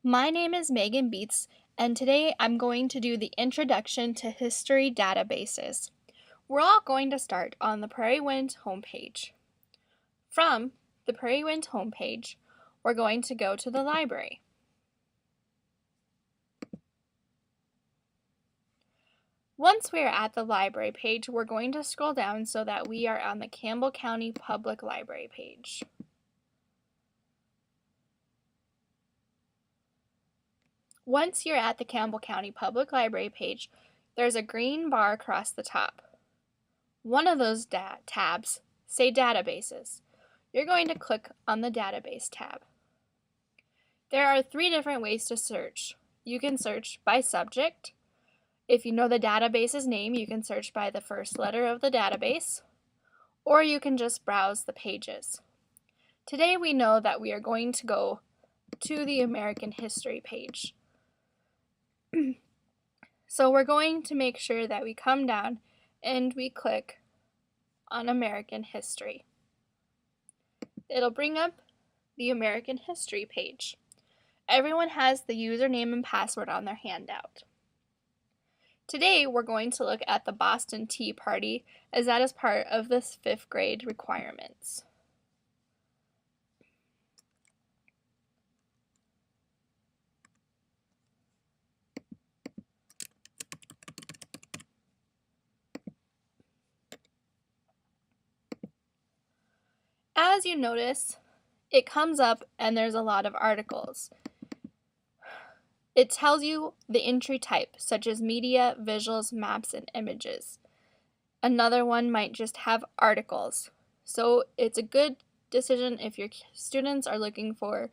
My name is Megan Beats, and today I'm going to do the Introduction to History Databases. We're all going to start on the Prairie Wind homepage. From the Prairie Wind homepage, we're going to go to the library. Once we are at the library page, we're going to scroll down so that we are on the Campbell County Public Library page. Once you're at the Campbell County Public Library page, there's a green bar across the top. One of those tabs say Databases. You're going to click on the Database tab. There are 3 different ways to search. You can search by subject. If you know the database's name, you can search by the first letter of the database, or you can just browse the pages. Today we know that we are going to go to the American History page. So we're going to make sure that we come down and we click on American History. It'll bring up the American History page. Everyone has the username and password on their handout. Today we're going to look at the Boston Tea Party, as that is part of the 5th grade requirements. As you notice, it comes up and there's a lot of articles. It tells you the entry type, such as media, visuals, maps, and images. Another one might just have articles. So it's a good decision if your students are looking for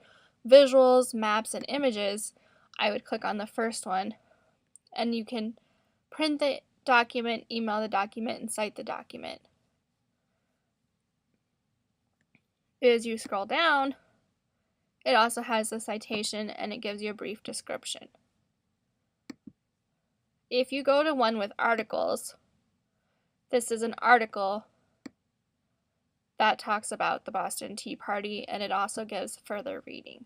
visuals, maps, and images. I would click on the first one, and you can print the document, email the document, and cite the document. As you scroll down, it also has a citation and it gives you a brief description. If you go to one with articles, this is an article that talks about the Boston Tea Party, and it also gives further reading.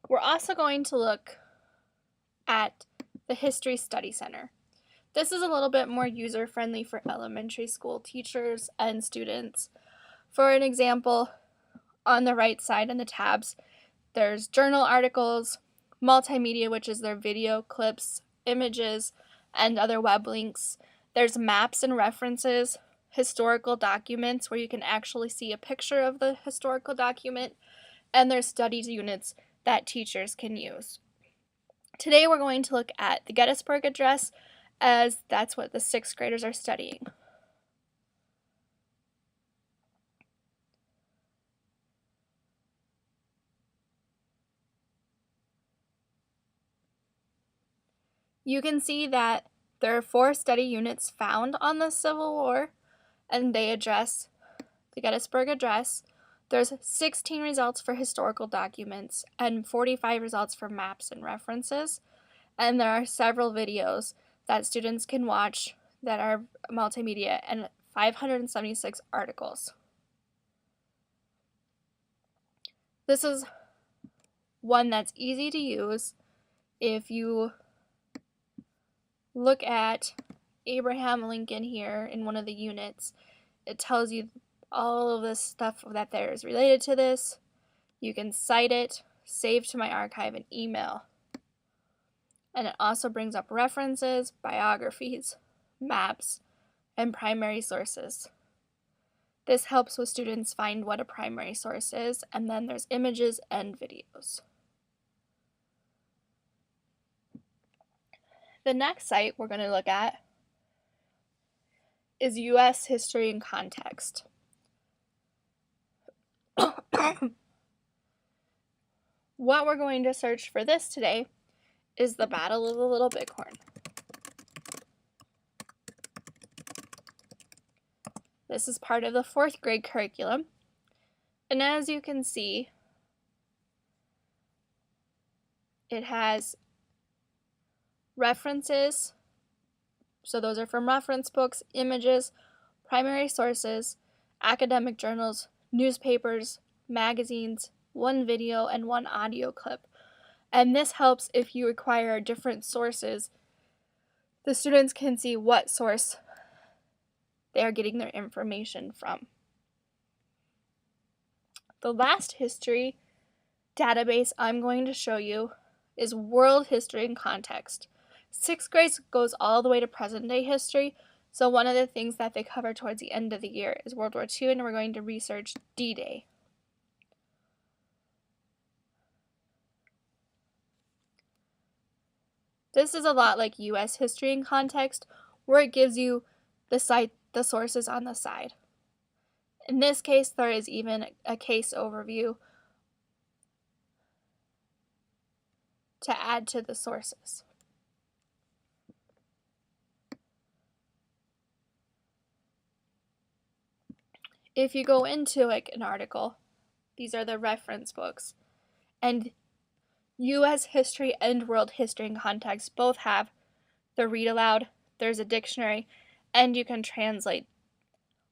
We're also going to look at the History Study Center. This is a little bit more user-friendly for elementary school teachers and students. For an example, on the right side in the tabs, there's journal articles, multimedia, which is their video clips, images, and other web links. There's maps and references, historical documents where you can actually see a picture of the historical document, and there's study units that teachers can use. Today we're going to look at the Gettysburg Address, as that's what the 6th graders are studying. You can see that there are 4 study units found on the Civil War, and they address the Gettysburg Address. There's 16 results for historical documents and 45 results for maps and references. And there are several videos that students can watch that are multimedia and 576 articles. This is one that's easy to use. If you look at Abraham Lincoln here in one of the units, it tells you all of this stuff that there is related to this. You can cite it, save to my archive, and email. And it also brings up references, biographies, maps, and primary sources. This helps with students find what a primary source is, and then there's images and videos. The next site we're going to look at is U.S. History and Context. What we're going to search for this today is the Battle of the Little Bighorn. This is part of the 4th grade curriculum, and as you can see, it has references, so those are from reference books, images, primary sources, academic journals, newspapers, magazines, one video, and one audio clip. And this helps if you require different sources. The students can see what source they are getting their information from. The last history database I'm going to show you is World History in Context. 6th grade goes all the way to present day history, so one of the things that they cover towards the end of the year is World War II, and we're going to research D-Day. This is a lot like U.S. History in Context, where it gives you the sources on the side. In this case, there is even a case overview to add to the sources. If you go into an article, these are the reference books, and U.S. History and World History in Context both have the read aloud, there's a dictionary, and you can translate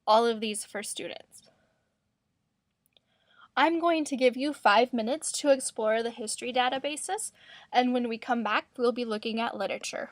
all of these for students. I'm going to give you 5 minutes to explore the history databases, and when we come back, we'll be looking at literature.